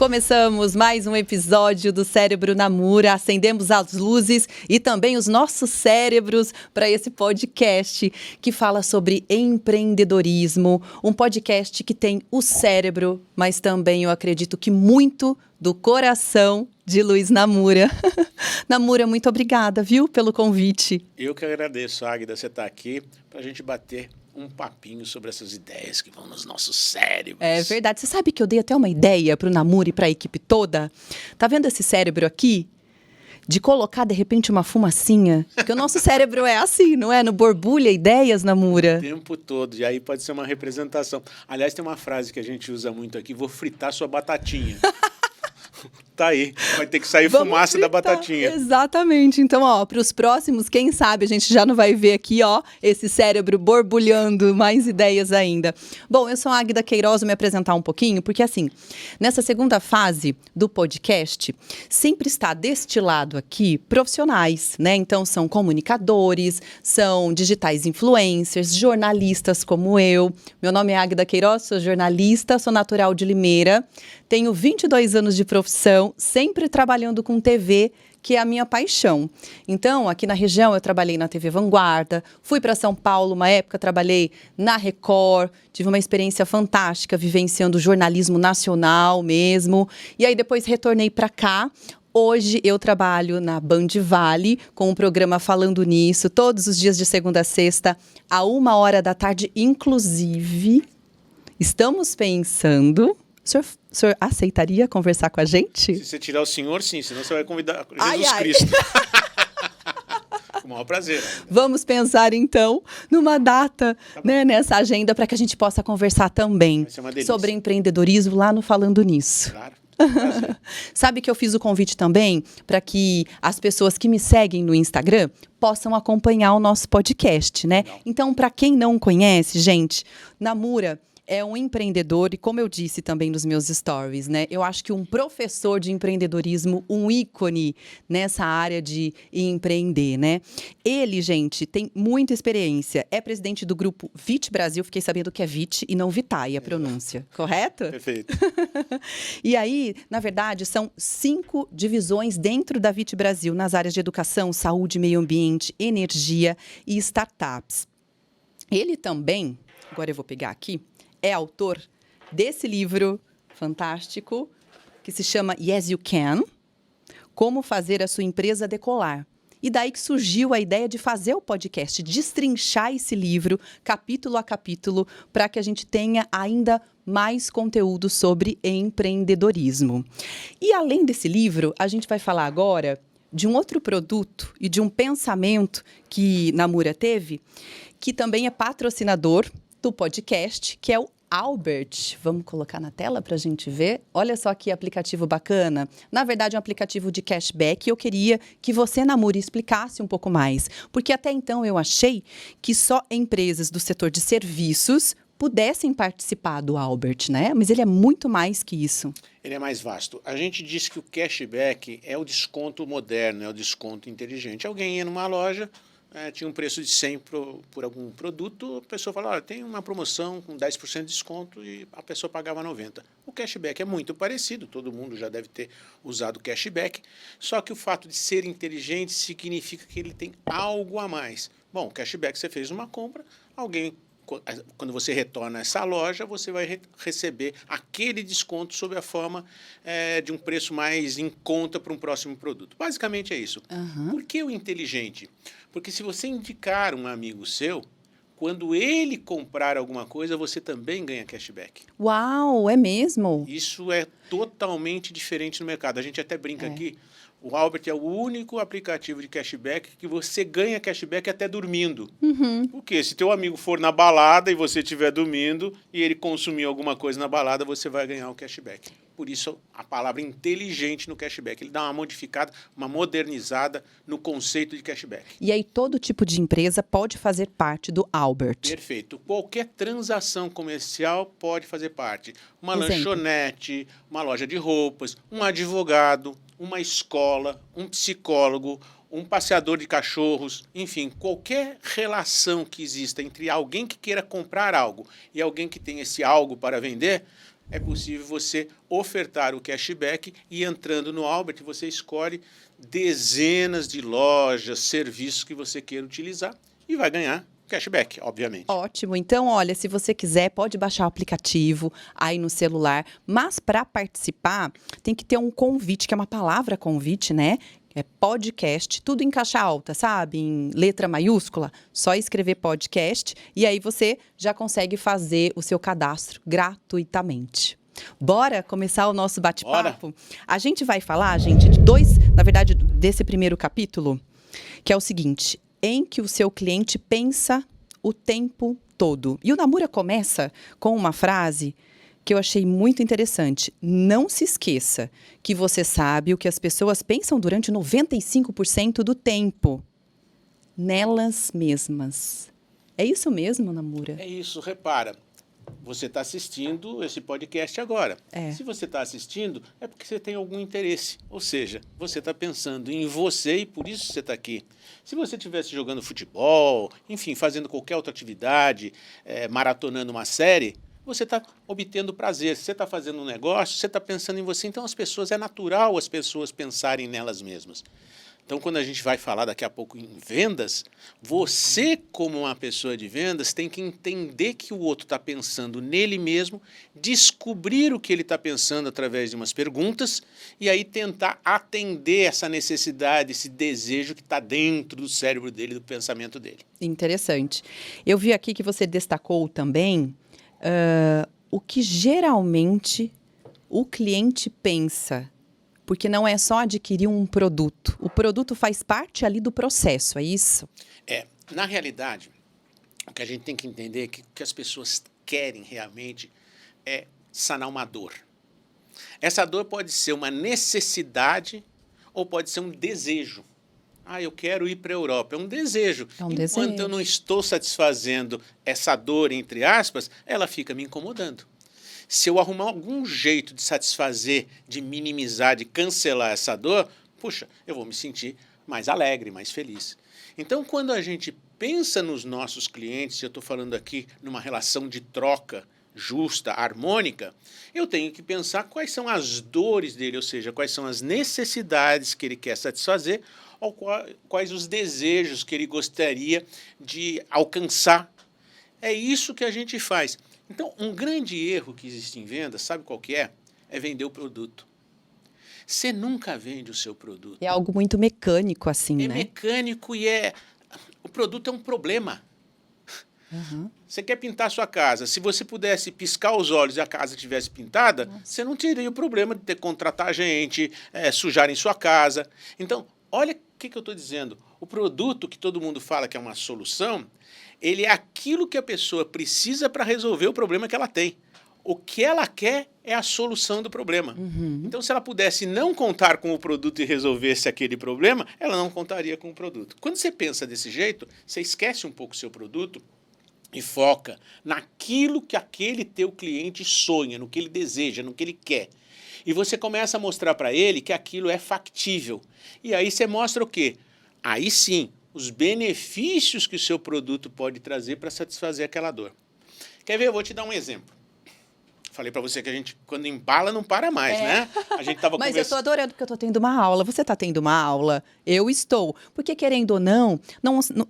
Começamos mais um episódio do Cérebro Namura, acendemos as luzes e também os nossos cérebros para esse podcast que fala sobre empreendedorismo, um podcast que tem o cérebro, mas também eu acredito que muito do coração de Luiz Namura. Namura, muito obrigada, viu, pelo convite. Eu que agradeço, Águida, você estar aqui para a gente bater um papinho sobre essas ideias que vão nos nossos cérebros. É verdade. Você sabe que eu dei até uma ideia para o Namura e para a equipe toda? Tá vendo esse cérebro aqui? De colocar, de repente, uma fumacinha. Porque o nosso cérebro é assim, não é? No borbulha ideias, Namura. O tempo todo. E aí pode ser uma representação. Aliás, tem uma frase que a gente usa muito aqui: vou fritar sua batatinha. Tá aí, vai ter que sair fumaça da batatinha. Exatamente. Então, ó, para os próximos, quem sabe a gente já não vai ver aqui, ó, esse cérebro borbulhando, mais ideias ainda. Bom, eu sou a Águida Queiroz, vou me apresentar um pouquinho, porque assim, nessa segunda fase do podcast, sempre está destilado aqui profissionais, né? Então, são comunicadores, são digitais influencers, jornalistas como eu. Meu nome é Águida Queiroz, sou jornalista, sou natural de Limeira, tenho 22 anos de profissão, sempre trabalhando com TV, que é a minha paixão. Então, aqui na região, eu trabalhei na TV Vanguarda, fui para São Paulo, uma época trabalhei na Record, tive uma experiência fantástica, vivenciando jornalismo nacional mesmo, e aí depois retornei para cá. Hoje eu trabalho na Band Vale, com um programa Falando Nisso, todos os dias de segunda a sexta, a 1h da tarde, inclusive. Estamos pensando... O senhor aceitaria conversar com a gente? Se você tirar o senhor, sim, senão você vai convidar Jesus Cristo. Com o maior prazer. Vamos pensar, então, numa data, né, nessa agenda, para que a gente possa conversar também sobre empreendedorismo lá no Falando Nisso. Claro. Sabe que eu fiz o convite também para que as pessoas que me seguem no Instagram possam acompanhar o nosso podcast, né? Não. Então, para quem não conhece, gente, Namura é um empreendedor e, como eu disse também nos meus stories, né? Eu acho que um professor de empreendedorismo, um ícone nessa área de empreender, né? Ele, gente, tem muita experiência. É presidente do grupo VIT Brasil, fiquei sabendo que é VIT e não Vitae a pronúncia, correto? Perfeito. E aí, na verdade, são 5 divisões dentro da VIT Brasil, nas áreas de educação, saúde, meio ambiente, energia e startups. Ele também, agora eu vou pegar aqui, é autor desse livro fantástico que se chama Yes You Can, Como Fazer a Sua Empresa Decolar. E daí que surgiu a ideia de fazer o podcast, destrinchar esse livro, capítulo a capítulo, para que a gente tenha ainda mais conteúdo sobre empreendedorismo. E além desse livro, a gente vai falar agora de um outro produto e de um pensamento que Namura teve, que também é patrocinador do podcast, que é o Albert. Vamos colocar na tela para a gente ver? Olha só que aplicativo bacana. Na verdade, é um aplicativo de cashback e eu queria que você, Namura, explicasse um pouco mais. Porque até então eu achei que só empresas do setor de serviços pudessem participar do Albert, né? Mas ele é muito mais que isso. Ele é mais vasto. A gente diz que o cashback é o desconto moderno, é o desconto inteligente. Alguém ia numa loja... tinha um preço de 100 por algum produto, a pessoa fala, olha, tem uma promoção com 10% de desconto e a pessoa pagava 90. O cashback é muito parecido, todo mundo já deve ter usado o cashback, só que o fato de ser inteligente significa que ele tem algo a mais. Bom, o cashback, você fez uma compra, quando você retorna a essa loja, você vai receber aquele desconto sob a forma de um preço mais em conta para um próximo produto. Basicamente é isso. Uhum. Por que o inteligente? Porque se você indicar um amigo seu, quando ele comprar alguma coisa, você também ganha cashback. Uau, é mesmo? Isso é totalmente diferente no mercado. A gente até brinca aqui, o Albert é o único aplicativo de cashback que você ganha cashback até dormindo. Uhum. Porque se teu amigo for na balada e você estiver dormindo e ele consumir alguma coisa na balada, você vai ganhar o cashback. Por isso, a palavra inteligente no cashback. Ele dá uma modificada, uma modernizada no conceito de cashback. E aí, todo tipo de empresa pode fazer parte do Albert. Perfeito. Qualquer transação comercial pode fazer parte. Uma Exemplo. lanchonete, uma loja de roupas, um advogado, uma escola, um psicólogo, um passeador de cachorros, enfim, qualquer relação que exista entre alguém que queira comprar algo e alguém que tem esse algo para vender, é possível você ofertar o cashback e entrando no Albert, você escolhe dezenas de lojas, serviços que você queira utilizar e vai ganhar cashback, obviamente. Ótimo. Então, olha, se você quiser, pode baixar o aplicativo aí no celular. Mas para participar, tem que ter um convite, que é uma palavra convite, né? É podcast, tudo em caixa alta, sabe? Em letra maiúscula. Só escrever podcast e aí você já consegue fazer o seu cadastro gratuitamente. Bora começar o nosso bate-papo? A gente vai falar, gente, desse primeiro capítulo, que é o seguinte: em que o seu cliente pensa o tempo todo. E o Namura começa com uma frase que eu achei muito interessante. Não se esqueça que você sabe o que as pessoas pensam durante 95% do tempo. Nelas mesmas. É isso mesmo, Namura? É isso, repara. Você está assistindo esse podcast agora. É. Se você está assistindo, é porque você tem algum interesse. Ou seja, você está pensando em você e por isso você está aqui. Se você estivesse jogando futebol, enfim, fazendo qualquer outra atividade, maratonando uma série, você está obtendo prazer. Se você está fazendo um negócio, você está pensando em você. Então, é natural as pessoas pensarem nelas mesmas. Então, quando a gente vai falar daqui a pouco em vendas, você, como uma pessoa de vendas, tem que entender que o outro está pensando nele mesmo, descobrir o que ele está pensando através de umas perguntas e aí tentar atender essa necessidade, esse desejo que está dentro do cérebro dele, do pensamento dele. Interessante. Eu vi aqui que você destacou também o que geralmente o cliente pensa. Porque não é só adquirir um produto. O produto faz parte ali do processo, é isso? Na realidade, o que a gente tem que entender é que o que as pessoas querem realmente é sanar uma dor. Essa dor pode ser uma necessidade ou pode ser um desejo. Eu quero ir para a Europa. É um desejo. Enquanto eu não estou satisfazendo essa dor, entre aspas, ela fica me incomodando. Se eu arrumar algum jeito de satisfazer, de minimizar, de cancelar essa dor, puxa, eu vou me sentir mais alegre, mais feliz. Então, quando a gente pensa nos nossos clientes, eu estou falando aqui numa relação de troca justa, harmônica, eu tenho que pensar quais são as dores dele, ou seja, quais são as necessidades que ele quer satisfazer ou quais os desejos que ele gostaria de alcançar. É isso que a gente faz. Então, um grande erro que existe em vendas, sabe qual que é? É vender o produto. Você nunca vende o seu produto. É algo muito mecânico, assim, né? É mecânico e o produto é um problema. Uhum. Você quer pintar a sua casa. Se você pudesse piscar os olhos e a casa estivesse pintada, você não teria o problema de ter que contratar gente, sujar em sua casa. Então, olha o que eu estou dizendo. O produto que todo mundo fala que é uma solução, ele é aquilo que a pessoa precisa para resolver o problema que ela tem. O que ela quer é a solução do problema. Uhum. Então, se ela pudesse não contar com o produto e resolvesse aquele problema, ela não contaria com o produto. Quando você pensa desse jeito, você esquece um pouco o seu produto e foca naquilo que aquele teu cliente sonha, no que ele deseja, no que ele quer. E você começa a mostrar para ele que aquilo é factível. E aí você mostra o quê? Aí sim, os benefícios que o seu produto pode trazer para satisfazer aquela dor. Quer ver? Eu vou te dar um exemplo. Falei para você que a gente, quando embala, não para mais, né? A gente tava Mas eu estou adorando porque eu estou tendo uma aula. Você está tendo uma aula? Eu estou. Porque, querendo ou não,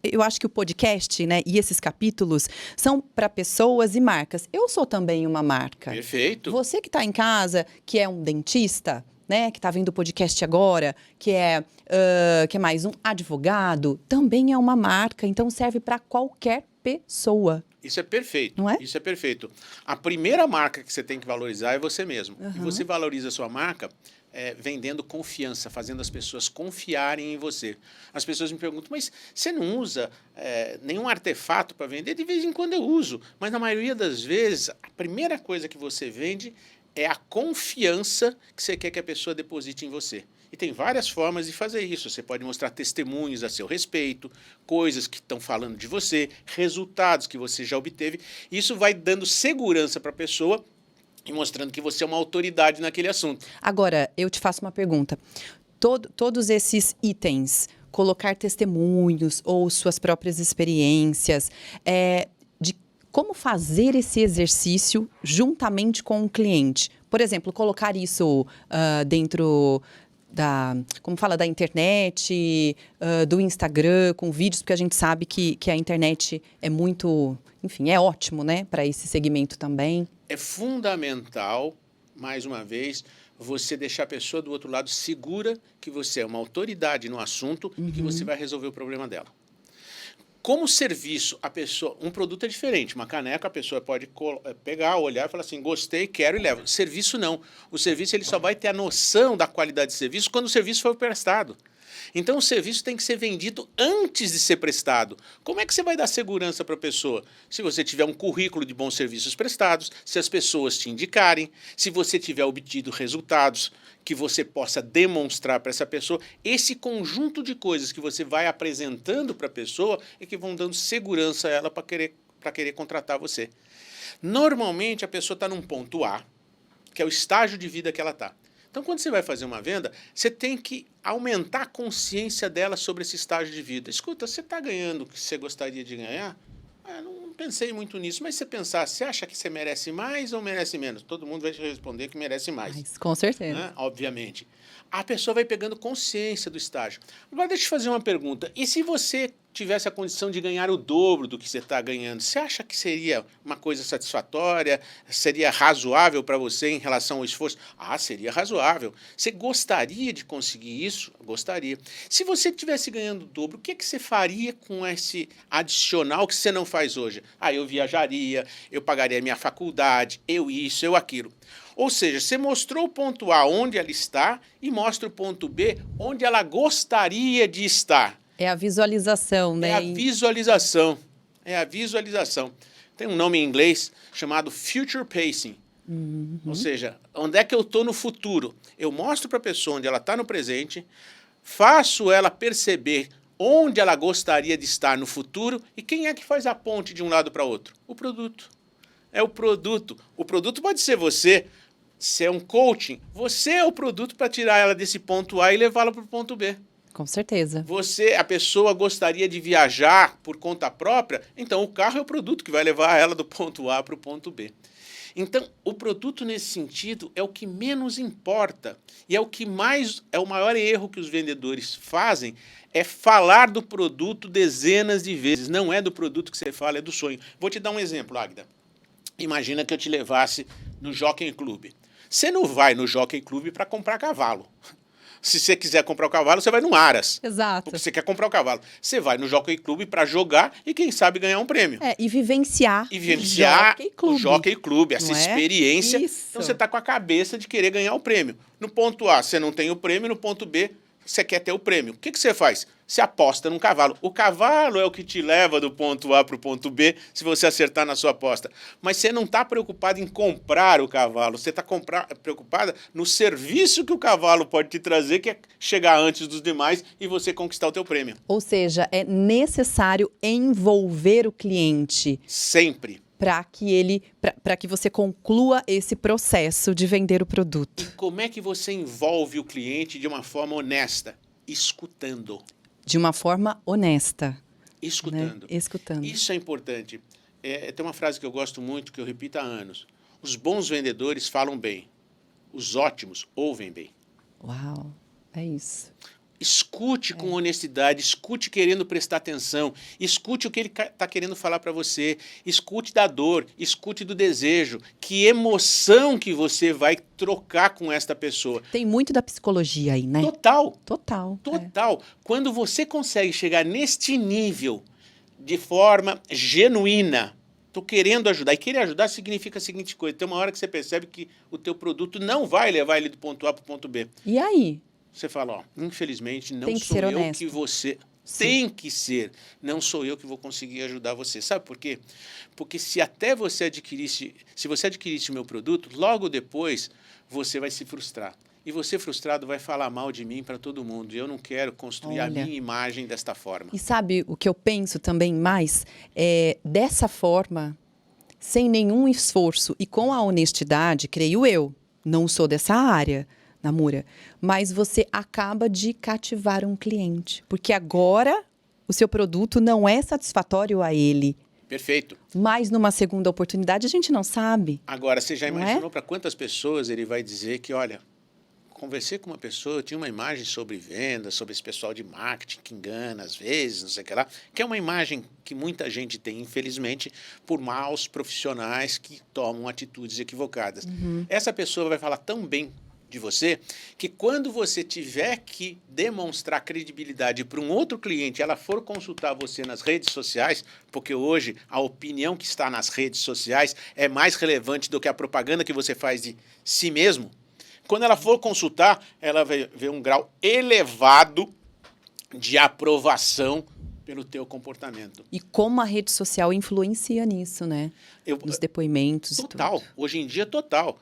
eu acho que o podcast, né, e esses capítulos são para pessoas e marcas. Eu sou também uma marca. Perfeito. Você que está em casa, que é um dentista, né, que está vendo o podcast agora, que é mais um advogado, também é uma marca. Então, serve para qualquer pessoa. Isso é perfeito, não é? Isso é perfeito. A primeira marca que você tem que valorizar é você mesmo. Uhum. E você valoriza a sua marca vendendo confiança, fazendo as pessoas confiarem em você. As pessoas me perguntam, mas você não usa nenhum artefato para vender? De vez em quando eu uso, mas na maioria das vezes, a primeira coisa que você vende é a confiança que você quer que a pessoa deposite em você. E tem várias formas de fazer isso. Você pode mostrar testemunhos a seu respeito, coisas que estão falando de você, resultados que você já obteve. Isso vai dando segurança para a pessoa e mostrando que você é uma autoridade naquele assunto. Agora, eu te faço uma pergunta. Todos esses itens, colocar testemunhos ou suas próprias experiências, como fazer esse exercício juntamente com o cliente? Por exemplo, colocar isso dentro da internet, do Instagram, com vídeos, porque a gente sabe que a internet é muito, enfim, é ótimo, né, para esse segmento também. É fundamental, mais uma vez, você deixar a pessoa do outro lado segura que você é uma autoridade no assunto e que você vai resolver o problema dela. Como serviço, um produto é diferente. Uma caneca, a pessoa pode pegar, olhar e falar assim, gostei, quero e levo. Serviço não. O serviço ele só vai ter a noção da qualidade de serviço quando o serviço for prestado. Então, o serviço tem que ser vendido antes de ser prestado. Como é que você vai dar segurança para a pessoa? Se você tiver um currículo de bons serviços prestados, se as pessoas te indicarem, se você tiver obtido resultados que você possa demonstrar para essa pessoa, esse conjunto de coisas que você vai apresentando para a pessoa é que vão dando segurança a ela para querer contratar você. Normalmente, a pessoa está num ponto A, que é o estágio de vida que ela está. Então, quando você vai fazer uma venda, você tem que aumentar a consciência dela sobre esse estágio de vida. Escuta, você está ganhando o que você gostaria de ganhar? Não pensei muito nisso, mas se você pensar, você acha que você merece mais ou merece menos? Todo mundo vai te responder que merece mais. Com certeza. Né? Obviamente. A pessoa vai pegando consciência do estágio. Agora, deixa eu te fazer uma pergunta. E se você tivesse a condição de ganhar o dobro do que você está ganhando, você acha que seria uma coisa satisfatória? Seria razoável para você em relação ao esforço? Seria razoável. Você gostaria de conseguir isso? Gostaria. Se você estivesse ganhando o dobro, o que você faria com esse adicional que você não faz hoje? Eu viajaria, eu pagaria a minha faculdade, eu isso, eu aquilo. Ou seja, você mostrou o ponto A onde ela está e mostra o ponto B onde ela gostaria de estar. É a visualização, né? É a visualização. É a visualização. Tem um nome em inglês chamado Future Pacing. Ou seja, onde é que eu estou no futuro? Eu mostro para a pessoa onde ela está no presente, faço ela perceber onde ela gostaria de estar no futuro e quem é que faz a ponte de um lado para outro? O produto. É o produto. O produto pode ser você. Se é um coaching, você é o produto para tirar ela desse ponto A e levá-la para o ponto B. Com certeza. A pessoa gostaria de viajar por conta própria, então o carro é o produto que vai levar ela do ponto A para o ponto B. Então, o produto nesse sentido é o que menos importa e é o maior erro que os vendedores fazem, é falar do produto dezenas de vezes. Não é do produto que você fala, é do sonho. Vou te dar um exemplo, Águida. Imagina que eu te levasse no Jockey Club. Você não vai no Jockey Club para comprar cavalo. Se você quiser comprar o cavalo, você vai no Aras. Exato. Porque você quer comprar o cavalo. Você vai no Jockey Club para jogar e, quem sabe, ganhar um prêmio. E vivenciar, o Jockey Club, essa experiência. Isso. Então, você está com a cabeça de querer ganhar o prêmio. No ponto A, você não tem o prêmio. No ponto B, você quer ter o prêmio. O que você faz? Você aposta num cavalo. O cavalo é o que te leva do ponto A para o ponto B, se você acertar na sua aposta. Mas você não está preocupado em comprar o cavalo. Você está preocupada no serviço que o cavalo pode te trazer, que é chegar antes dos demais e você conquistar o teu prêmio. Ou seja, é necessário envolver o cliente. Sempre. Para que você conclua esse processo de vender o produto. E como é que você envolve o cliente de uma forma honesta? Escutando. De uma forma honesta. Escutando. Né? Escutando. Isso é importante. Tem uma frase que eu gosto muito, que eu repito há anos. Os bons vendedores falam bem. Os ótimos ouvem bem. Uau, é isso. Escute com honestidade, escute querendo prestar atenção, escute o que ele está querendo falar para você, escute da dor, escute do desejo, que emoção que você vai trocar com esta pessoa. Tem muito da psicologia aí, né? Total. Quando você consegue chegar neste nível de forma genuína, estou querendo ajudar, e querer ajudar significa a seguinte coisa, tem uma hora que você percebe que o teu produto não vai levar ele do ponto A para o ponto B. E aí? Você fala, infelizmente, não tem que sou ser eu honesto. que você... Sim. Tem que ser. Não sou eu que vou conseguir ajudar você. Sabe por quê? Porque se você adquirisse o meu produto, logo depois você vai se frustrar. E você frustrado vai falar mal de mim para todo mundo. E eu não quero construir a minha imagem desta forma. E sabe o que eu penso também mais? Dessa forma, sem nenhum esforço e com a honestidade, creio eu, não sou dessa área, Namura, mas você acaba de cativar um cliente, porque agora o seu produto não é satisfatório a ele, Perfeito. Mas numa segunda oportunidade a gente não sabe. Agora, você já Não é? imaginou para quantas pessoas ele vai dizer que, olha, conversei com uma pessoa, eu tinha uma imagem sobre vendas, sobre esse pessoal de marketing que engana às vezes, não sei o que lá, que é uma imagem que muita gente tem, infelizmente, por maus profissionais que tomam atitudes equivocadas. Essa pessoa vai falar tão bem de você que quando você tiver que demonstrar credibilidade para um outro cliente, ela for consultar você nas redes sociais, porque hoje a opinião que está nas redes sociais é mais relevante do que a propaganda que você faz de si mesmo. Quando ela for consultar, ela vai ver um grau elevado de aprovação pelo teu comportamento. E como a rede social influencia nisso, né? Nos depoimentos Total. e tudo. Hoje em dia, total.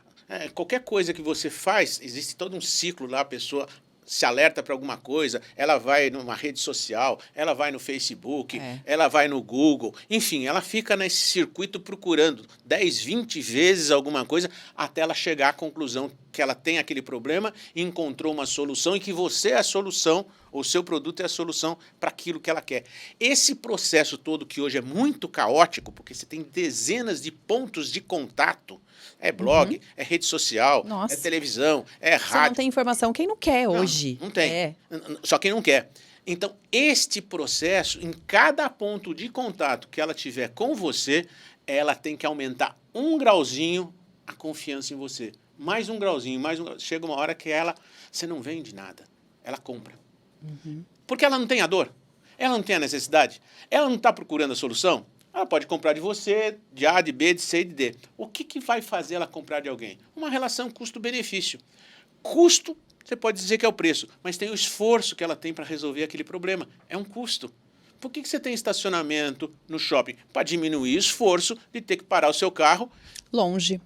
Qualquer coisa que você faz, existe todo um ciclo lá, a pessoa se alerta para alguma coisa, ela vai numa rede social, ela vai no Facebook, ela vai no Google, enfim, ela fica nesse circuito procurando 10, 20 vezes alguma coisa até ela chegar à conclusão que ela tem aquele problema, encontrou uma solução e que você é a solução, ou seu produto é a solução para aquilo que ela quer. Esse processo todo que hoje é muito caótico, porque você tem dezenas de pontos de contato, é blog, é rede social, Nossa. é televisão, é Você rádio. não tem informação quem não quer hoje. Não tem. É. Só quem não quer. Então, este processo, em cada ponto de contato que ela tiver com você, ela tem que aumentar um grauzinho a confiança em você. Mais um grauzinho, mais um grauzinho. Chega uma hora que você não vende nada. Ela compra. Porque ela não tem a dor. Ela não tem a necessidade. Ela não está procurando a solução. Ela pode comprar de você, de A, de B, de C e de D. O que vai fazer ela comprar de alguém? Uma relação custo-benefício. Custo, você pode dizer que é o preço, mas tem o esforço que ela tem para resolver aquele problema. É um custo. Por que você tem estacionamento no shopping? Para diminuir o esforço de ter que parar o seu carro Longe.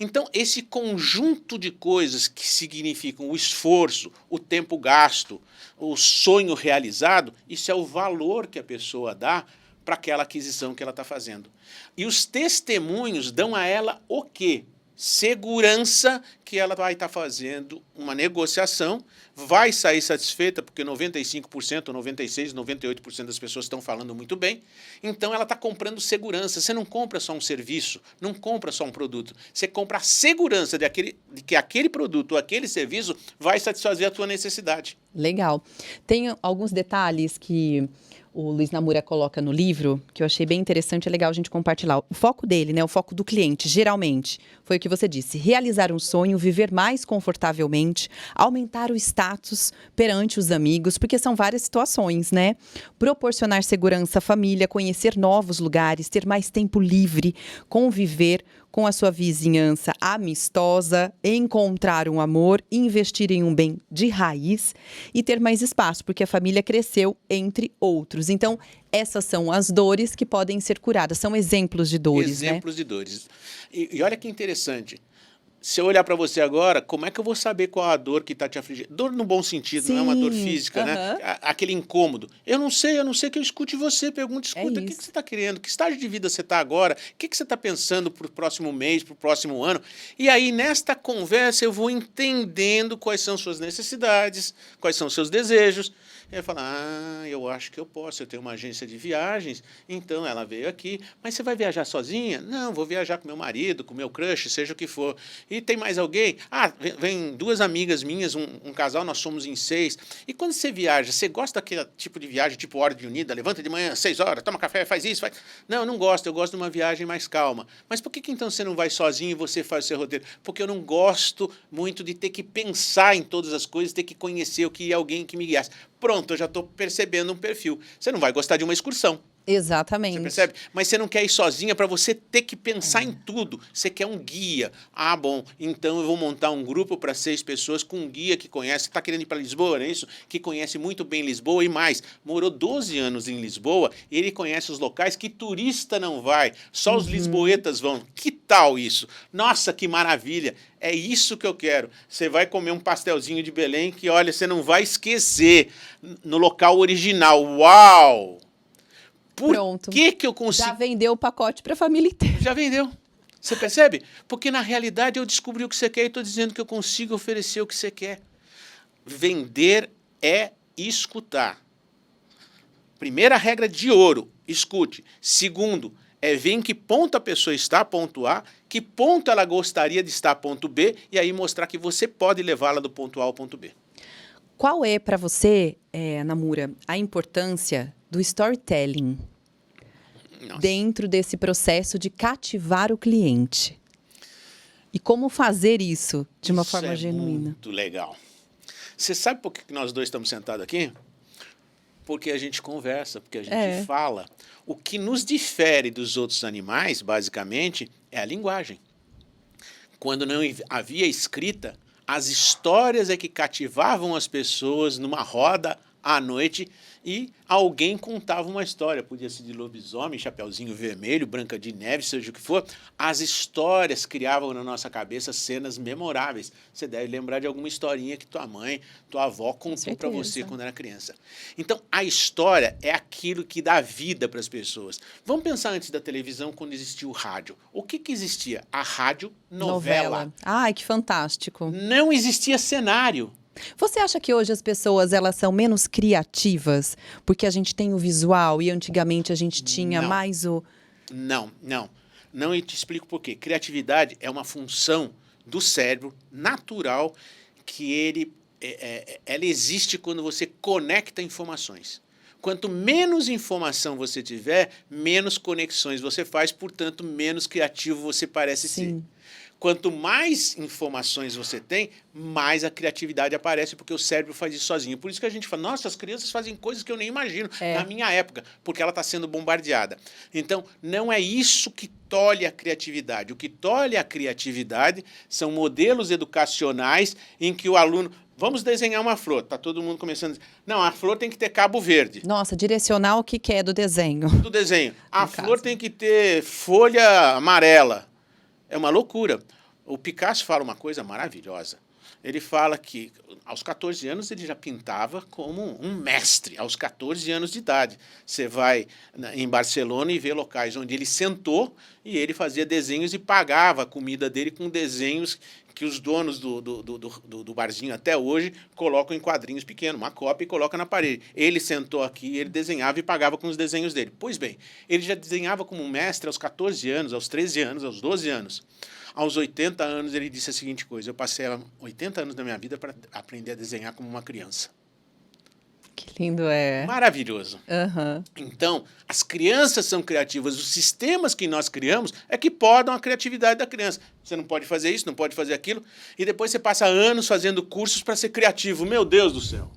Então, esse conjunto de coisas que significam o esforço, o tempo gasto, o sonho realizado, isso é o valor que a pessoa dá para aquela aquisição que ela está fazendo. E os testemunhos dão a ela o quê? Segurança que ela vai estar fazendo uma negociação, vai sair satisfeita, porque 95%, 96%, 98% das pessoas estão falando muito bem, então ela está comprando segurança. Você não compra só um serviço, não compra só um produto, você compra a segurança de que aquele produto ou aquele serviço vai satisfazer a tua necessidade. Legal. Tem alguns detalhes que o Luiz Namura coloca no livro, que eu achei bem interessante, é legal a gente compartilhar. O foco dele, né, o foco do cliente, geralmente, foi o que você disse, realizar um sonho, viver mais confortavelmente, aumentar o status perante os amigos, porque são várias situações, né? Proporcionar segurança à família, conhecer novos lugares, ter mais tempo livre, conviver com a sua vizinhança amistosa, encontrar um amor, investir em um bem de raiz e ter mais espaço, porque a família cresceu, entre outros. Então, essas são as dores que podem ser curadas, são exemplos de dores, Exemplos de dores. E olha que interessante. Se eu olhar para você agora, como é que eu vou saber qual a dor que está te afligindo? Dor no bom sentido, não é uma dor física, né? Aquele incômodo. Eu não sei que eu escute você, pergunte, escuta, o que você está querendo? Que estágio de vida você está agora? O que você está pensando para o próximo mês, para o próximo ano? E aí, nesta conversa, eu vou entendendo quais são suas necessidades, quais são seus desejos. E aí fala, eu acho que eu posso, eu tenho uma agência de viagens, então ela veio aqui, mas você vai viajar sozinha? Não, vou viajar com meu marido, com meu crush, seja o que for. E tem mais alguém? Vem duas amigas minhas, um casal, nós somos em 6. E quando você viaja, você gosta daquele tipo de viagem, tipo Ordem Unida, levanta de manhã, 6 horas, toma café, faz isso, faz... Não, eu não gosto, eu gosto de uma viagem mais calma. Mas por que então você não vai sozinho e você faz o seu roteiro? Porque eu não gosto muito de ter que pensar em todas as coisas, ter que conhecer o que é alguém que me guiasse. Pronto, eu já estou percebendo um perfil. Você não vai gostar de uma excursão. Exatamente. Você percebe? Mas você não quer ir sozinha para você ter que pensar em tudo. Você quer um guia. Bom, então eu vou montar um grupo para 6 pessoas com um guia que conhece. Você está querendo ir para Lisboa, não é isso? Que conhece muito bem Lisboa e mais. Morou 12 anos em Lisboa e ele conhece os locais que turista não vai. Só os lisboetas vão. Que tal isso? Nossa, que maravilha. É isso que eu quero. Você vai comer um pastelzinho de Belém que, olha, você não vai esquecer no local original. Uau! Pronto. Que eu consigo... Já vendeu o pacote para a família inteira. Já vendeu. Você percebe? Porque, na realidade, eu descobri o que você quer e estou dizendo que eu consigo oferecer o que você quer. Vender é escutar. Primeira regra de ouro, escute. Segundo, ver em que ponto a pessoa está, ponto A, que ponto ela gostaria de estar, ponto B, e aí mostrar que você pode levá-la do ponto A ao ponto B. Qual é, para você, Namura, a importância do storytelling dentro desse processo de cativar o cliente? E como fazer isso de uma forma genuína? Muito legal. Você sabe por que nós dois estamos sentados aqui? Porque a gente conversa, porque a gente fala. O que nos difere dos outros animais, basicamente, é a linguagem. Quando não havia escrita, as histórias é que cativavam as pessoas numa roda à noite e alguém contava uma história. Podia ser de lobisomem, Chapeuzinho Vermelho, Branca de Neve, seja o que for. As histórias criavam na nossa cabeça cenas memoráveis. Você deve lembrar de alguma historinha que tua mãe, tua avó contou para você quando era criança. Então, a história é aquilo que dá vida para as pessoas. Vamos pensar antes da televisão, quando existia o rádio. O que existia? A rádio novela. Ai, que fantástico. Não existia cenário. Você acha que hoje as pessoas elas são menos criativas porque a gente tem o visual e antigamente a gente tinha mais o... Não, eu te explico por quê. Criatividade é uma função do cérebro natural que ela existe quando você conecta informações. Quanto menos informação você tiver, menos conexões você faz, portanto, menos criativo você parece ser. Quanto mais informações você tem, mais a criatividade aparece, porque o cérebro faz isso sozinho. Por isso que a gente fala, nossa, as crianças fazem coisas que eu nem imagino na minha época, porque ela está sendo bombardeada. Então, não é isso que tolhe a criatividade. O que tolhe a criatividade são modelos educacionais em que o aluno... Vamos desenhar uma flor. Está todo mundo começando a dizer, não, a flor tem que ter cabo verde. Nossa, direcionar o que é do desenho. Do desenho. A flor tem que ter folha amarela. É uma loucura. O Picasso fala uma coisa maravilhosa. Ele fala que aos 14 anos ele já pintava como um mestre, aos 14 anos de idade. Você vai em Barcelona e vê locais onde ele sentou e ele fazia desenhos e pagava a comida dele com desenhos que os donos do barzinho até hoje colocam em quadrinhos pequenos, uma cópia e coloca na parede. Ele sentou aqui, ele desenhava e pagava com os desenhos dele. Pois bem, ele já desenhava como um mestre aos 14 anos, aos 13 anos, aos 12 anos. Aos 80 anos ele disse a seguinte coisa, eu passei 80 anos da minha vida para aprender a desenhar como uma criança. Que lindo é. Maravilhoso. Então, as crianças são criativas, os sistemas que nós criamos é que podam a criatividade da criança. Você não pode fazer isso, não pode fazer aquilo, e depois você passa anos fazendo cursos para ser criativo. Meu Deus do céu.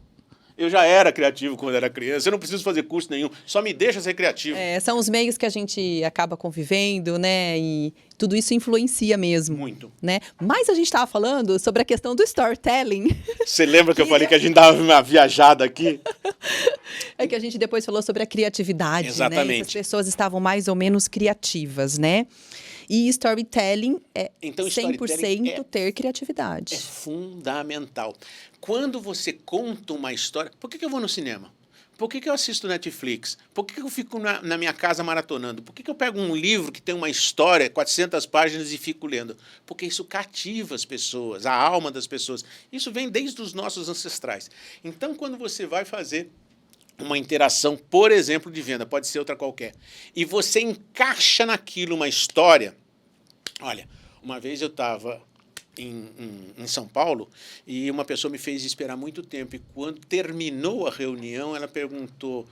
Eu já era criativo quando era criança, eu não preciso fazer curso nenhum, só me deixa ser criativo. São os meios que a gente acaba convivendo, né? E tudo isso influencia mesmo. Muito. Né? Mas a gente estava falando sobre a questão do storytelling. Você lembra que eu falei que a gente dava uma viajada aqui? É que a gente depois falou sobre a criatividade, exatamente, né? As pessoas estavam mais ou menos criativas, né? E storytelling é então, 100% ter criatividade. É fundamental. Quando você conta uma história... Por que eu vou no cinema? Por que eu assisto Netflix? Por que eu fico na minha casa maratonando? Por que eu pego um livro que tem uma história, 400 páginas, e fico lendo? Porque isso cativa as pessoas, a alma das pessoas. Isso vem desde os nossos ancestrais. Então, quando você vai fazer uma interação, por exemplo, de venda, pode ser outra qualquer, e você encaixa naquilo uma história... Olha, uma vez eu estava em São Paulo e uma pessoa me fez esperar muito tempo. E quando terminou a reunião, ela perguntou...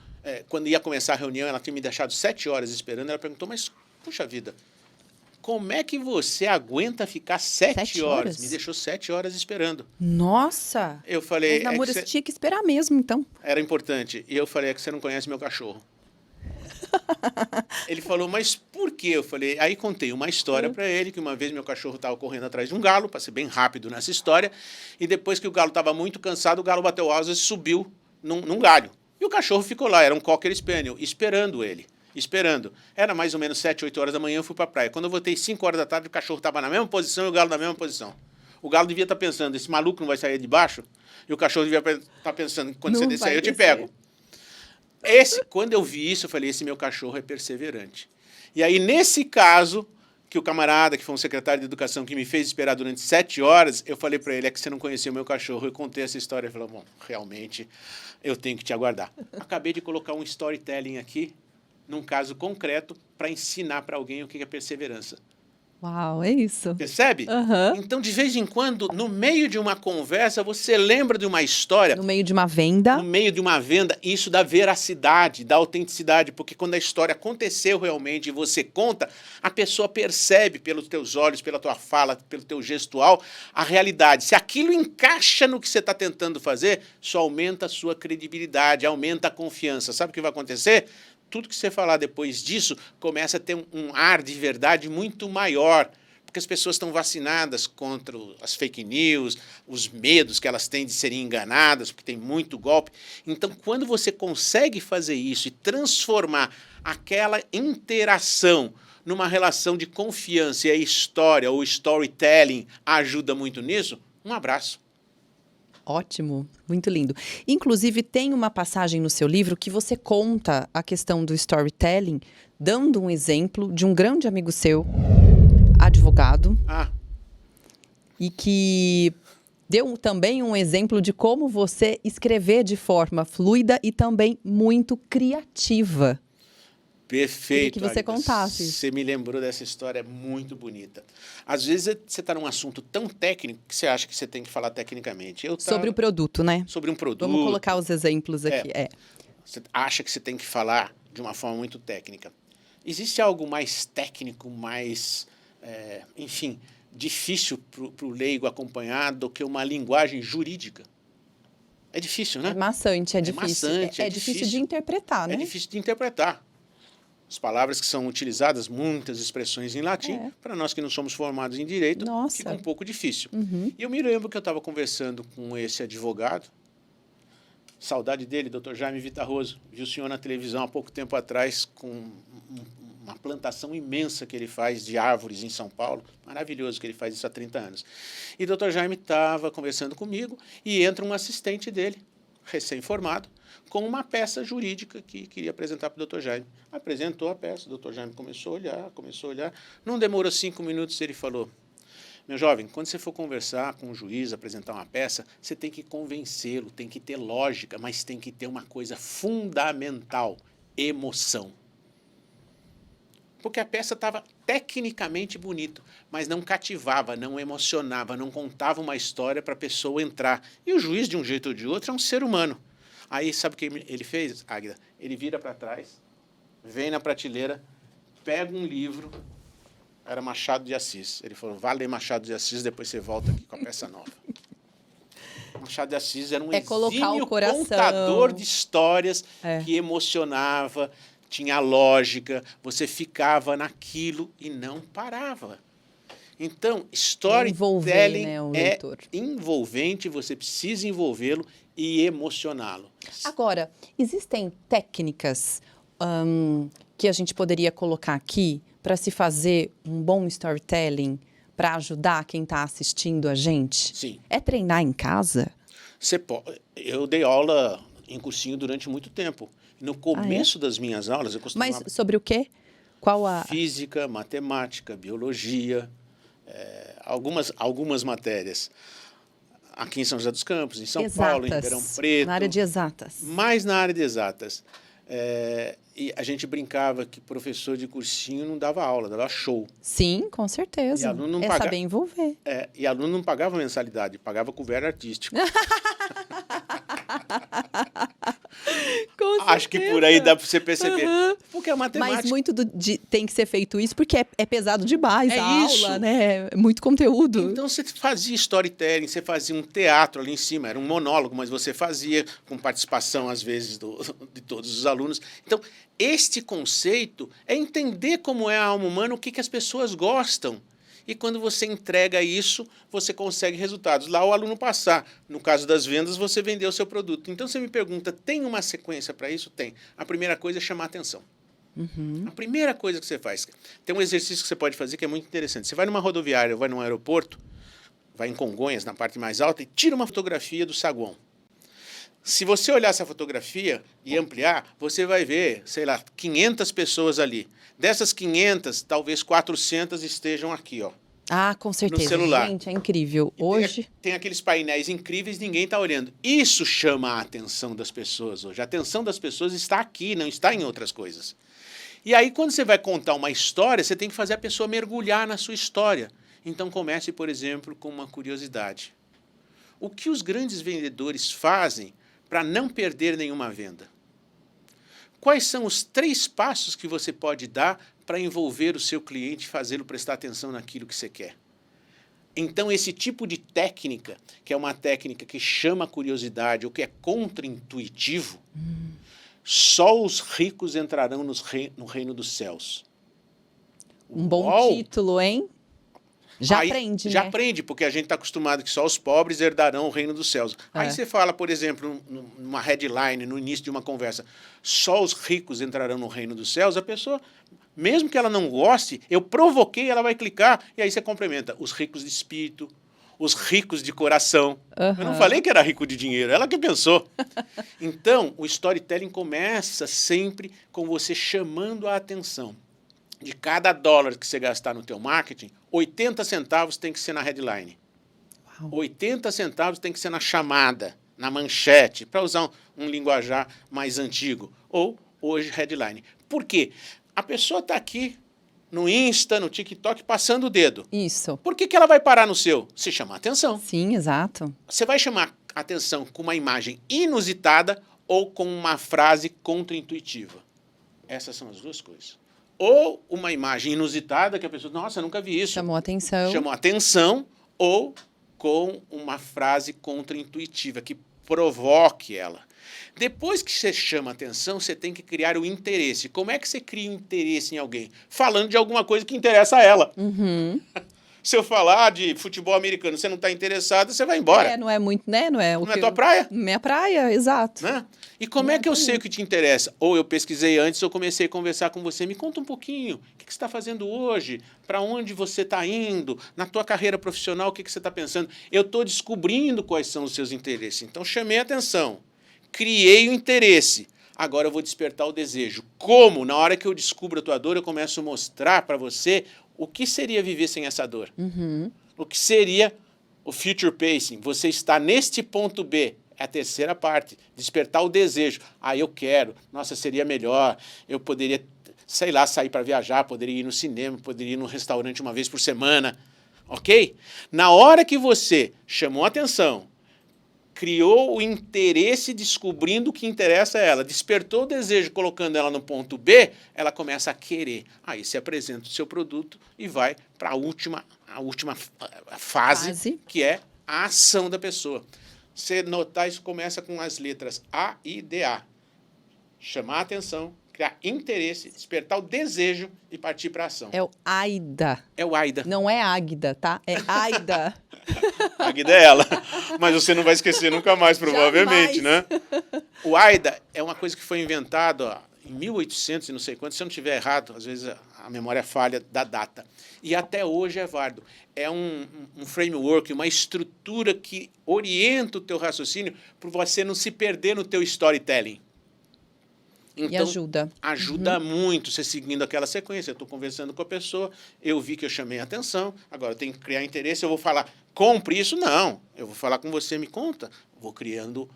quando ia começar a reunião, ela tinha me deixado 7 horas esperando. Ela perguntou, mas, puxa vida, como é que você aguenta ficar 7 horas? Me deixou 7 horas esperando. Nossa! Eu falei... Mas, namoro, você tinha que esperar mesmo, então. Era importante. E eu falei, é que você não conhece meu cachorro. Ele falou, mas por quê? Eu falei, aí contei uma história para ele, que uma vez meu cachorro estava correndo atrás de um galo, para ser bem rápido nessa história, e depois que o galo estava muito cansado, o galo bateu asas e subiu num galho. E o cachorro ficou lá, era um Cocker Spaniel, esperando ele. Esperando. Era mais ou menos 7, 8 horas da manhã, eu fui para a praia. Quando eu voltei 5 horas da tarde, o cachorro estava na mesma posição e o galo na mesma posição. O galo devia estar pensando, esse maluco não vai sair de baixo? E o cachorro devia estar pensando, quando você descer, eu te pego. Quando eu vi isso, eu falei, esse meu cachorro é perseverante. E aí, nesse caso, que o camarada, que foi um secretário de educação, que me fez esperar durante 7 horas, eu falei para ele, é que você não conhecia o meu cachorro. Eu contei essa história, ele falou, bom, realmente, eu tenho que te aguardar. Acabei de colocar um storytelling aqui num caso concreto para ensinar para alguém o que é perseverança. Uau, é isso. Percebe? Aham. Então, de vez em quando, no meio de uma conversa, você lembra de uma história, No meio de uma venda. no meio de uma venda, isso dá veracidade, dá autenticidade, porque quando a história aconteceu realmente e você conta, a pessoa percebe pelos teus olhos, pela tua fala, pelo teu gestual, a realidade. Se aquilo encaixa no que você está tentando fazer, só aumenta a sua credibilidade, aumenta a confiança. Sabe o que vai acontecer? Tudo que você falar depois disso começa a ter um ar de verdade muito maior, porque as pessoas estão vacinadas contra as fake news, os medos que elas têm de serem enganadas, porque tem muito golpe. Então, quando você consegue fazer isso e transformar aquela interação numa relação de confiança, e a história ou storytelling ajuda muito nisso, um abraço. Ótimo, muito lindo. Inclusive, tem uma passagem no seu livro que você conta a questão do storytelling, dando um exemplo de um grande amigo seu, advogado, e que deu também um exemplo de como você escrever de forma fluida e também muito criativa. Perfeito. Queria que você contasse. Você me lembrou dessa história muito bonita. Às vezes você está num assunto tão técnico que você acha que você tem que falar tecnicamente. Sobre o produto, né? Sobre um produto. Vamos colocar os exemplos aqui. Você acha que você tem que falar de uma forma muito técnica. Existe algo mais técnico, mais, enfim, difícil para o leigo acompanhar do que uma linguagem jurídica? É difícil, né? É maçante, é difícil. Maçante, é difícil de interpretar, né? É difícil de interpretar. As palavras que são utilizadas, muitas expressões em latim, para nós que não somos formados em direito, fica um pouco difícil. E eu me lembro que eu estava conversando com esse advogado, saudade dele, Dr. Jaime Vitarroso, vi o senhor na televisão há pouco tempo atrás com uma plantação imensa que ele faz de árvores em São Paulo, maravilhoso que ele faz isso há 30 anos. E o Dr. Jaime estava conversando comigo e entra um assistente dele, recém-formado, com uma peça jurídica que queria apresentar para o Dr. Jaime. Apresentou a peça, o Dr. Jaime começou a olhar. Não demorou 5 minutos, ele falou: meu jovem, quando você for conversar com o juiz, apresentar uma peça, você tem que convencê-lo, tem que ter lógica, mas tem que ter uma coisa fundamental: emoção. Porque a peça estava tecnicamente bonita, mas não cativava, não emocionava, não contava uma história para a pessoa entrar. E o juiz, de um jeito ou de outro, é um ser humano. Aí, sabe o que ele fez, Águida? Ele vira para trás, vem na prateleira, pega um livro, era Machado de Assis. Ele falou: vá ler Machado de Assis, depois você volta aqui com a peça nova. Machado de Assis era um exímio contador de histórias que emocionava, tinha lógica, você ficava naquilo e não parava. Então, storytelling é envolvente, você precisa envolvê-lo e emocioná-lo. Agora, existem técnicas que a gente poderia colocar aqui para se fazer um bom storytelling, para ajudar quem está assistindo a gente? Sim. É treinar em casa? Eu dei aula em cursinho durante muito tempo. No começo das minhas aulas, eu costumava... Mas sobre o quê? Qual a... Física, matemática, biologia, algumas matérias. Aqui em São José dos Campos, em São Paulo, em Ribeirão Preto. Na área de exatas. Mais na área de exatas. E a gente brincava que professor de cursinho não dava aula, dava show. Sim, com certeza. E aluno não saber envolver. E aluno não pagava mensalidade, pagava couvert artístico. Acho que por aí dá para você perceber. Porque a matemática... Mas muito tem que ser feito isso porque é pesado demais a aula, né? É muito conteúdo. Então você fazia storytelling, você fazia um teatro ali em cima, era um monólogo, mas você fazia com participação, às vezes, de todos os alunos. Então, este conceito é entender como é a alma humana, o que as pessoas gostam. E quando você entrega isso, você consegue resultados. Lá o aluno passar. No caso das vendas, você vendeu o seu produto. Então você me pergunta, tem uma sequência para isso? Tem. A primeira coisa é chamar atenção. A primeira coisa que você faz. Tem um exercício que você pode fazer que é muito interessante. Você vai numa rodoviária, vai num aeroporto, vai em Congonhas, na parte mais alta, e tira uma fotografia do saguão. Se você olhar essa fotografia e ampliar, você vai ver, sei lá, 500 pessoas ali. Dessas 500, talvez 400 estejam aqui, ó. Ah, com certeza. No celular. Gente, é incrível. Hoje... Tem aqueles painéis incríveis, ninguém está olhando. Isso chama a atenção das pessoas hoje. A atenção das pessoas está aqui, não está em outras coisas. E aí, quando você vai contar uma história, você tem que fazer a pessoa mergulhar na sua história. Então, comece, por exemplo, com uma curiosidade. O que os grandes vendedores fazem para não perder nenhuma venda? Quais são os 3 passos que você pode dar para envolver o seu cliente e fazê-lo prestar atenção naquilo que você quer? Então, esse tipo de técnica, que é uma técnica que chama curiosidade ou que é contra-intuitivo, só os ricos entrarão no reino dos céus. Um bom Uau! título, hein? Já Aí, aprende, né? Já aprende, porque a gente está acostumado que só os pobres herdarão o reino dos céus. Aí você fala, por exemplo, numa headline, no início de uma conversa, só os ricos entrarão no reino dos céus, a pessoa, mesmo que ela não goste, eu provoquei, ela vai clicar, e aí você complementa, os ricos de espírito, os ricos de coração. Eu não falei que era rico de dinheiro, ela que pensou. Então, o storytelling começa sempre com você chamando a atenção. De cada dólar que você gastar no teu marketing, 80 centavos tem que ser na headline. Uau. 80 centavos tem que ser na chamada, na manchete, para usar um linguajar mais antigo. Ou, hoje, headline. Por quê? A pessoa está aqui no Insta, no TikTok, passando o dedo. Isso. Por que ela vai parar no seu? Se chamar atenção. Sim, exato. Você vai chamar atenção com uma imagem inusitada ou com uma frase contra-intuitiva. Essas são as 2 coisas. Ou uma imagem inusitada que a pessoa, nossa, eu nunca vi isso. Chamou atenção. Chamou atenção, ou com uma frase contra-intuitiva, que provoque ela. Depois que você chama atenção, você tem que criar o interesse. Como é que você cria interesse em alguém? Falando de alguma coisa que interessa a ela. Se eu falar de futebol americano, você não está interessado, você vai embora. Não é muito, né? Não é tua praia? Minha praia, exato. Né? E como é que eu sei o que te interessa? Ou eu pesquisei antes, ou comecei a conversar com você. Me conta um pouquinho, o que você está fazendo hoje? Para onde você está indo? Na tua carreira profissional, o que você está pensando? Eu estou descobrindo quais são os seus interesses. Então, chamei a atenção, criei o interesse. Agora eu vou despertar o desejo. Como? Na hora que eu descubro a tua dor, eu começo a mostrar para você o que seria viver sem essa dor. O que seria o future pacing. Você está neste ponto B. É a terceira parte. Despertar o desejo. Eu quero. Nossa, seria melhor. Eu poderia, sei lá, sair para viajar, poderia ir no cinema, poderia ir num restaurante uma vez por semana. Ok? Na hora que você chamou a atenção, criou o interesse descobrindo o que interessa a ela, despertou o desejo colocando ela no ponto B, ela começa a querer. Aí você apresenta o seu produto e vai para a última fase, que é a ação da pessoa. Você notar, isso começa com as letras A e D, A. Chamar a atenção, criar interesse, despertar o desejo e partir para a ação. É o AIDA. É o AIDA. Não é Águida, tá? É AIDA. Águida é ela. Mas você não vai esquecer nunca mais, provavelmente, Jamais. né? O AIDA é uma coisa que foi inventada em 1800 e não sei quanto, se eu não estiver errado, às vezes a memória falha da data. E até hoje é válido. É um framework, uma estrutura que orienta o teu raciocínio para você não se perder no teu storytelling. Então, e ajuda. Ajuda muito você seguindo aquela sequência. Eu estou conversando com a pessoa, eu vi que eu chamei a atenção, agora eu tenho que criar interesse, eu vou falar, compre isso? Não. Eu vou falar com você, me conta. Vou criando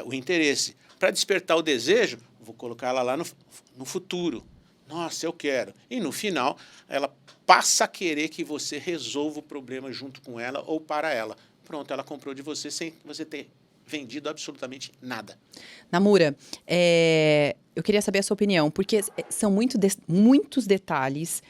o interesse. Para despertar o desejo, vou colocar ela lá no futuro. Nossa, eu quero. E no final, ela passa a querer que você resolva o problema junto com ela ou para ela. Pronto, ela comprou de você sem você ter vendido absolutamente nada. Namura, eu queria saber a sua opinião, porque são muitos detalhes.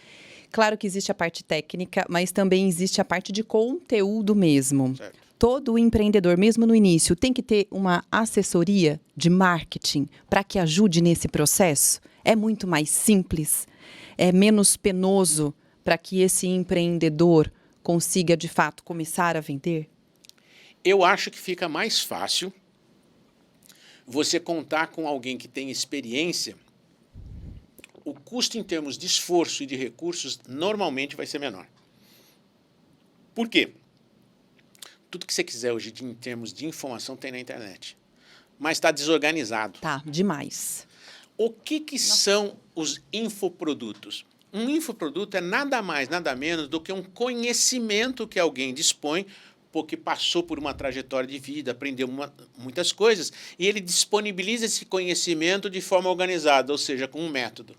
Claro que existe a parte técnica, mas também existe a parte de conteúdo mesmo. Certo. Todo empreendedor, mesmo no início, tem que ter uma assessoria de marketing para que ajude nesse processo? É muito mais simples? É menos penoso para que esse empreendedor consiga, de fato, começar a vender? Eu acho que fica mais fácil você contar com alguém que tem experiência. O custo em termos de esforço e de recursos normalmente vai ser menor. Por quê? Tudo que você quiser hoje em termos de informação tem na internet. Mas está desorganizado. Tá, demais. O que são os infoprodutos? Um infoproduto é nada mais, nada menos do que um conhecimento que alguém dispõe, porque passou por uma trajetória de vida, aprendeu muitas coisas, e ele disponibiliza esse conhecimento de forma organizada, ou seja, com um método.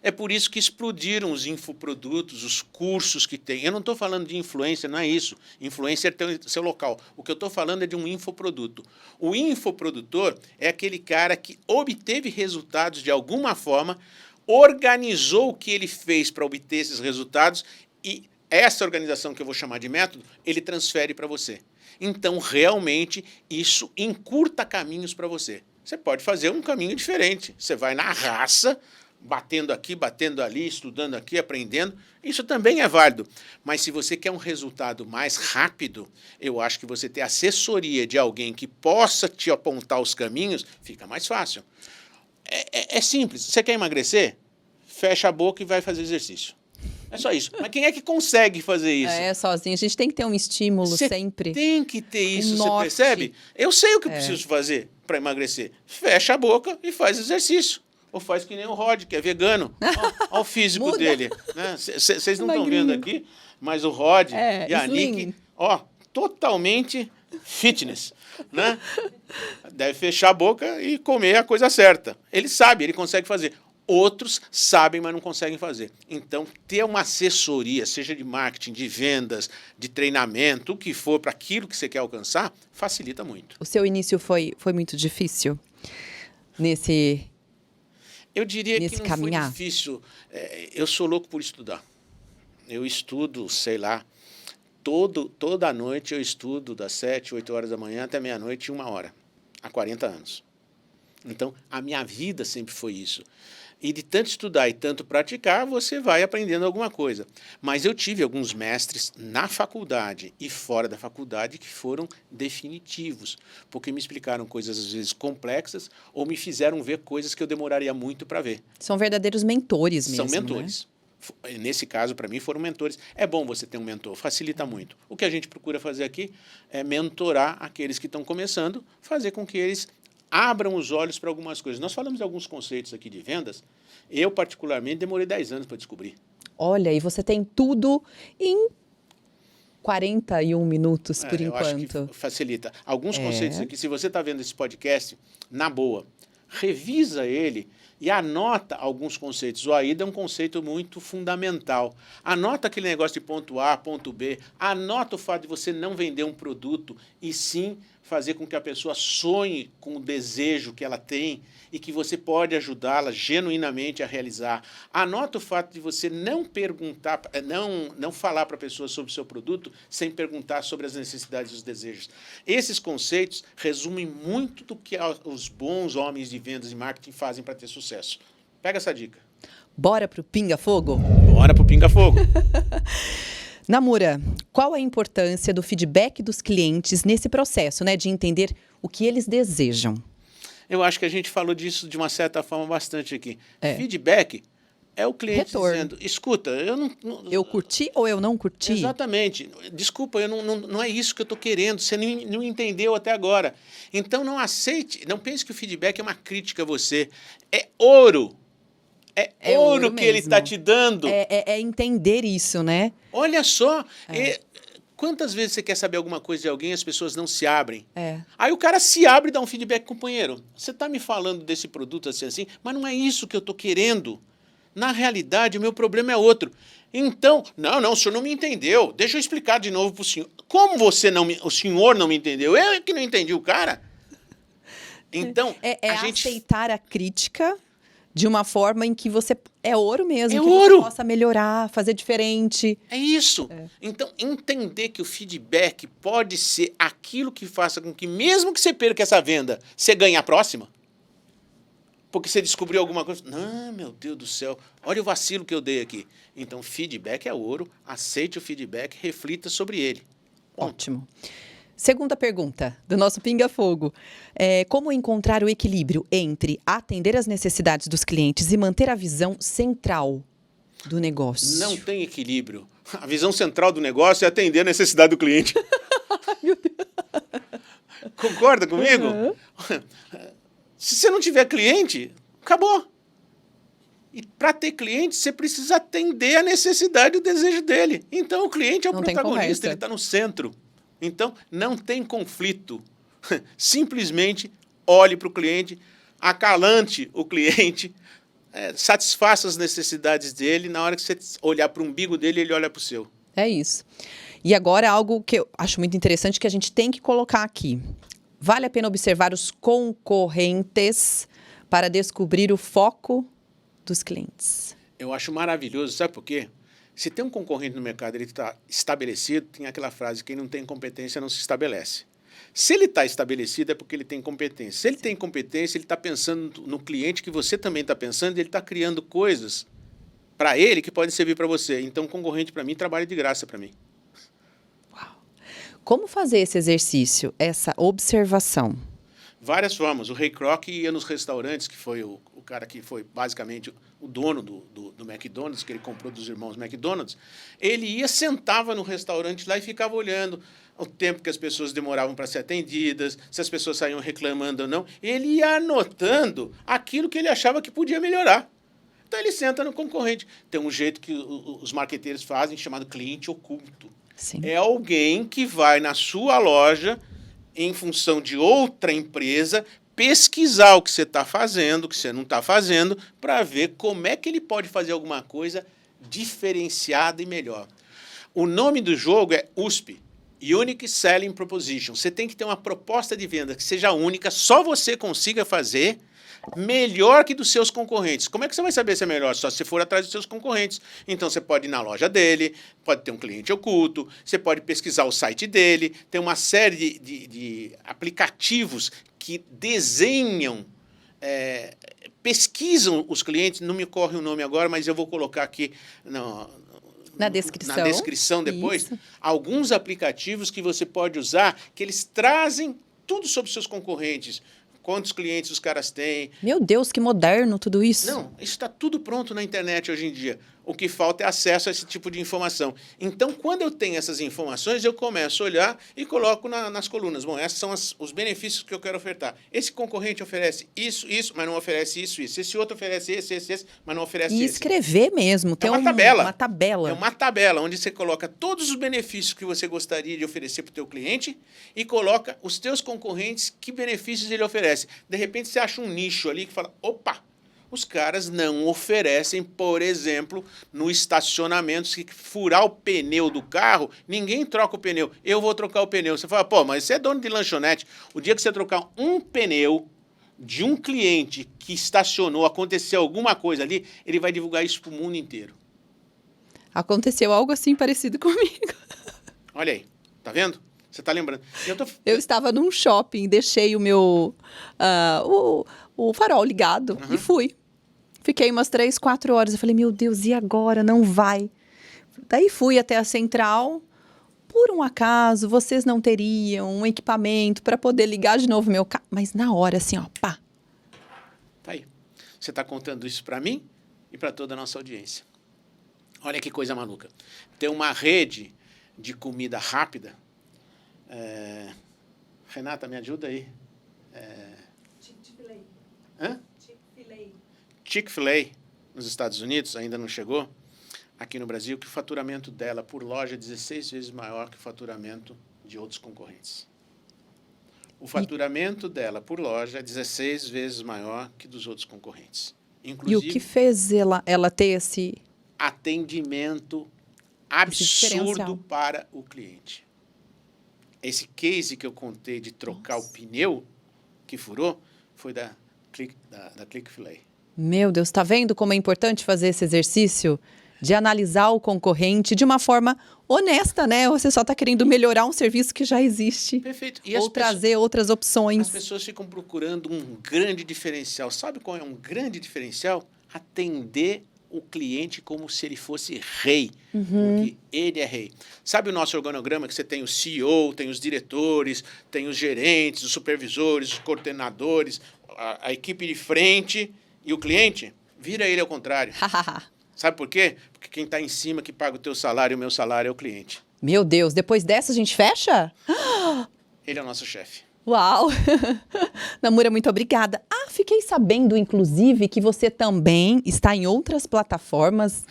É por isso que explodiram os infoprodutos, os cursos que tem. Eu não estou falando de influencer, não é isso. Influencer tem o seu local. O que eu estou falando é de um infoproduto. O infoprodutor é aquele cara que obteve resultados de alguma forma, organizou o que ele fez para obter esses resultados e essa organização, que eu vou chamar de método, ele transfere para você. Então, realmente, isso encurta caminhos para você. Você pode fazer um caminho diferente. Você vai na raça, batendo aqui, batendo ali, estudando aqui, aprendendo. Isso também é válido. Mas se você quer um resultado mais rápido, eu acho que você ter assessoria de alguém que possa te apontar os caminhos, fica mais fácil. É simples. Você quer emagrecer? Fecha a boca e vai fazer exercício. É só isso. Mas quem é que consegue fazer isso? Sozinho. A gente tem que ter um estímulo sempre. Tem que ter isso, você norte. percebe? Eu sei o que eu preciso fazer para emagrecer. Fecha a boca e faz exercício. Ou faz que nem o Rod, que é vegano. Olha o físico dele. Vocês não estão vendo aqui, mas o Rod e a Nick, totalmente fitness. Né? Deve fechar a boca e comer a coisa certa. Ele sabe, ele consegue fazer. Outros sabem, mas não conseguem fazer. Então, ter uma assessoria, seja de marketing, de vendas, de treinamento, o que for, para aquilo que você quer alcançar, facilita muito. O seu início foi muito difícil nesse Eu diria que não caminhar? Foi difícil. Eu sou louco por estudar. Eu estudo, sei lá, toda noite eu estudo das 7, 8 horas da manhã até meia-noite, 1 hora, há 40 anos. Então, a minha vida sempre foi isso. E de tanto estudar e tanto praticar, você vai aprendendo alguma coisa. Mas eu tive alguns mestres na faculdade e fora da faculdade que foram definitivos, porque me explicaram coisas às vezes complexas ou me fizeram ver coisas que eu demoraria muito para ver. São verdadeiros mentores mesmo, São mentores. Né? Nesse caso, para mim, foram mentores. É bom você ter um mentor, facilita muito. O que a gente procura fazer aqui é mentorar aqueles que estão começando, fazer com que eles abram os olhos para algumas coisas. Nós falamos de alguns conceitos aqui de vendas. Eu, particularmente, demorei 10 anos para descobrir. Olha, e você tem tudo em 41 minutos, por enquanto. Eu acho que facilita. Alguns conceitos aqui, se você está vendo esse podcast, na boa, revisa ele e anota alguns conceitos. O AIDA é um conceito muito fundamental. Anota aquele negócio de ponto A, ponto B. Anota o fato de você não vender um produto e sim fazer com que a pessoa sonhe com o desejo que ela tem e que você pode ajudá-la genuinamente a realizar. Anota o fato de você não perguntar, não falar para a pessoa sobre o seu produto sem perguntar sobre as necessidades e os desejos. Esses conceitos resumem muito do que os bons homens de vendas e marketing fazem para ter sucesso. Pega essa dica. Bora pro Pinga Fogo? Bora pro Pinga Fogo. Namura, qual a importância do feedback dos clientes nesse processo, né, de entender o que eles desejam? Eu acho que a gente falou disso de uma certa forma bastante aqui. Feedback é o cliente dizendo, escuta, eu curti ou eu não curti? Exatamente. Desculpa, não é isso que eu estou querendo, você não entendeu até agora. Então não aceite, não pense que o feedback é uma crítica a você. É ouro. É ouro que ele está te dando. É entender isso, né? Olha só, quantas vezes você quer saber alguma coisa de alguém e as pessoas não se abrem? Aí o cara se abre e dá um feedback, companheiro. Você está me falando desse produto assim, mas não é isso que eu estou querendo. Na realidade, o meu problema é outro. Então, não, o senhor não me entendeu. Deixa eu explicar de novo para o senhor. Como o senhor não me entendeu? Eu que não entendi o cara. Então, aceitar a crítica de uma forma em que você é ouro mesmo, você possa melhorar, fazer diferente. É isso. Então, entender que o feedback pode ser aquilo que faça com que, mesmo que você perca essa venda, você ganhe a próxima. Porque você descobriu alguma coisa. Não, meu Deus do céu, olha o vacilo que eu dei aqui. Então, feedback é ouro, aceite o feedback, reflita sobre ele. Ótimo. Segunda pergunta do nosso Pinga Fogo. Como encontrar o equilíbrio entre atender às necessidades dos clientes e manter a visão central do negócio? Não tem equilíbrio. A visão central do negócio é atender a necessidade do cliente. Meu Deus. Concorda comigo? Uhum. Se você não tiver cliente, acabou. E para ter cliente, você precisa atender a necessidade e o desejo dele. Então, o cliente é o protagonista, ele está no centro. Então, não tem conflito. Simplesmente olhe para o cliente, acalante o cliente, satisfaça as necessidades dele. Na hora que você olhar para o umbigo dele, ele olha para o seu. É isso. E agora algo que eu acho muito interessante que a gente tem que colocar aqui. Vale a pena observar os concorrentes para descobrir o foco dos clientes. Eu acho maravilhoso, sabe por quê? Se tem um concorrente no mercado, ele está estabelecido, tem aquela frase, quem não tem competência não se estabelece. Se ele está estabelecido é porque ele tem competência. Se ele tem competência, ele está pensando no cliente que você também está pensando, e ele está criando coisas para ele que podem servir para você. Então, concorrente para mim trabalha de graça para mim. Uau. Como fazer esse exercício, essa observação? Várias formas. O Ray Kroc ia nos restaurantes, que foi o cara que foi basicamente o dono do McDonald's, que ele comprou dos irmãos McDonald's. Ele ia, sentava no restaurante lá e ficava olhando o tempo que as pessoas demoravam para ser atendidas, se as pessoas saíam reclamando ou não. Ele ia anotando aquilo que ele achava que podia melhorar. Então ele senta no concorrente. Tem um jeito que os marqueteiros fazem chamado cliente oculto. Sim. É alguém que vai na sua loja em função de outra empresa, pesquisar o que você está fazendo, o que você não está fazendo, para ver como é que ele pode fazer alguma coisa diferenciada e melhor. O nome do jogo é USP, Unique Selling Proposition. Você tem que ter uma proposta de venda que seja única, só você consiga fazer, melhor que dos seus concorrentes. Como é que você vai saber se é melhor? Só se você for atrás dos seus concorrentes. Então, você pode ir na loja dele, pode ter um cliente oculto, você pode pesquisar o site dele, tem uma série de aplicativos que desenham, pesquisam os clientes, não me corre o nome agora, mas eu vou colocar aqui na descrição. Na descrição depois, Isso. alguns aplicativos que você pode usar, que eles trazem tudo sobre seus concorrentes. Quantos clientes os caras têm. Meu Deus, que moderno tudo isso. Não, isso está tudo pronto na internet hoje em dia. O que falta é acesso a esse tipo de informação. Então, quando eu tenho essas informações, eu começo a olhar e coloco nas colunas. Bom, esses são os benefícios que eu quero ofertar. Esse concorrente oferece isso, mas não oferece isso. Esse outro oferece esse, mas não oferece esse. E escrever mesmo. Tem uma tabela. Uma tabela. É uma tabela onde você coloca todos os benefícios que você gostaria de oferecer para o teu cliente e coloca os teus concorrentes, que benefícios ele oferece. De repente, você acha um nicho ali que fala, opa, os caras não oferecem, por exemplo, no estacionamento, se furar o pneu do carro, ninguém troca o pneu. Eu vou trocar o pneu. Você fala, pô, mas você é dono de lanchonete. O dia que você trocar um pneu de um cliente que estacionou, aconteceu alguma coisa ali, ele vai divulgar isso para o mundo inteiro. Aconteceu algo assim parecido comigo. Olha aí, tá vendo? Você tá lembrando? Eu estava num shopping, deixei o meu o farol ligado e fui. Fiquei umas 3, 4 horas. Eu falei, meu Deus, e agora? Não vai. Daí fui até a central. Por um acaso, vocês não teriam um equipamento para poder ligar de novo meu carro? Mas na hora, assim, ó, pá. Tá aí. Você está contando isso para mim e para toda a nossa audiência. Olha que coisa maluca. Tem uma rede de comida rápida. Renata, me ajuda aí. Chick-fil-A. Hã? Chick-fil-A. Chick-fil-A, nos Estados Unidos, ainda não chegou. Aqui no Brasil, que o faturamento dela por loja é 16 vezes maior que o faturamento de outros concorrentes. O faturamento dela por loja é 16 vezes maior que dos outros concorrentes. Inclusive, E o que fez ela ter esse atendimento absurdo diferencial para o cliente. Esse case que eu contei de trocar o pneu que furou foi da Chick-fil-A. Meu Deus, tá vendo como é importante fazer esse exercício de analisar o concorrente de uma forma honesta, né? Você só está querendo melhorar um serviço que já existe. Perfeito. E ou trazer outras opções. As pessoas ficam procurando um grande diferencial. Sabe qual é um grande diferencial? Atender o cliente como se ele fosse rei, porque ele é rei. Sabe o nosso organograma que você tem o CEO, tem os diretores, tem os gerentes, os supervisores, os coordenadores, a equipe de frente e o cliente? Vira ele ao contrário. Sabe por quê? Porque quem está em cima que paga o teu salário e o meu salário é o cliente. Meu Deus, depois dessa a gente fecha? Ele é o nosso chefe. Uau! Namura, muito obrigada. Fiquei sabendo, inclusive, que você também está em outras plataformas,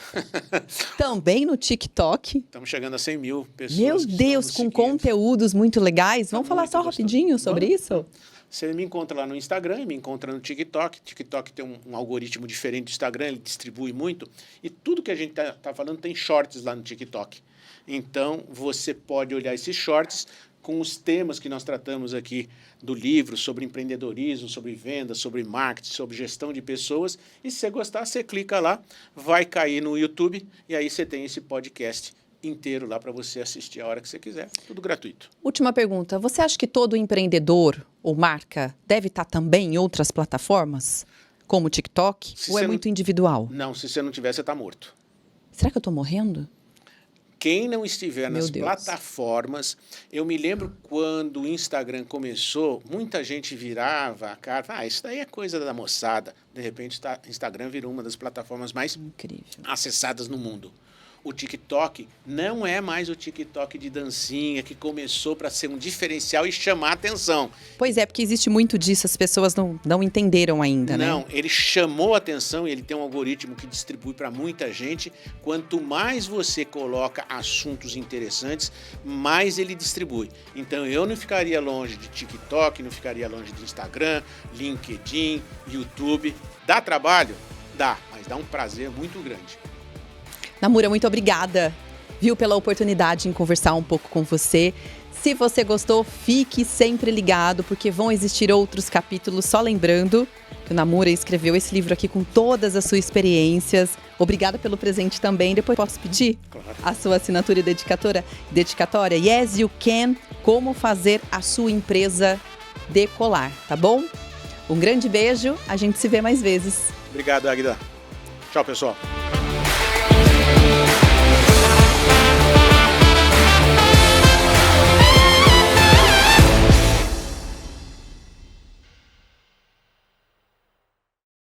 também no TikTok. Estamos chegando a 100 mil pessoas. Meu Deus, com conteúdos muito legais. Vamos falar só rapidinho sobre isso? Você me encontra lá no Instagram, me encontra no TikTok. TikTok tem um algoritmo diferente do Instagram, ele distribui muito. E tudo que a gente tá falando tem shorts lá no TikTok. Então, você pode olhar esses shorts com os temas que nós tratamos aqui do livro, sobre empreendedorismo, sobre vendas, sobre marketing, sobre gestão de pessoas. E se você gostar, você clica lá, vai cair no YouTube e aí você tem esse podcast inteiro lá para você assistir a hora que você quiser. Tudo gratuito. Última pergunta. Você acha que todo empreendedor ou marca deve estar também em outras plataformas, como o TikTok? Ou é muito individual? Não, se você não tiver, você está morto. Será que eu estou morrendo? Quem não estiver nas plataformas, eu me lembro quando o Instagram começou, muita gente virava a cara, isso daí é coisa da moçada. De repente, o Instagram virou uma das plataformas mais acessadas no mundo. O TikTok não é mais o TikTok de dancinha que começou para ser um diferencial e chamar a atenção. Pois é, porque existe muito disso, as pessoas não entenderam ainda, né? Não, ele chamou a atenção e ele tem um algoritmo que distribui para muita gente. Quanto mais você coloca assuntos interessantes, mais ele distribui. Então eu não ficaria longe de TikTok, não ficaria longe de Instagram, LinkedIn, YouTube. Dá trabalho? Dá, mas dá um prazer muito grande. Namura, muito obrigada, viu, pela oportunidade em conversar um pouco com você. Se você gostou, fique sempre ligado, porque vão existir outros capítulos. Só lembrando que o Namura escreveu esse livro aqui com todas as suas experiências. Obrigada pelo presente também. Depois posso pedir a sua assinatura e dedicatória? Yes, you can. Como fazer a sua empresa decolar, tá bom? Um grande beijo. A gente se vê mais vezes. Obrigado, Águida. Tchau, pessoal.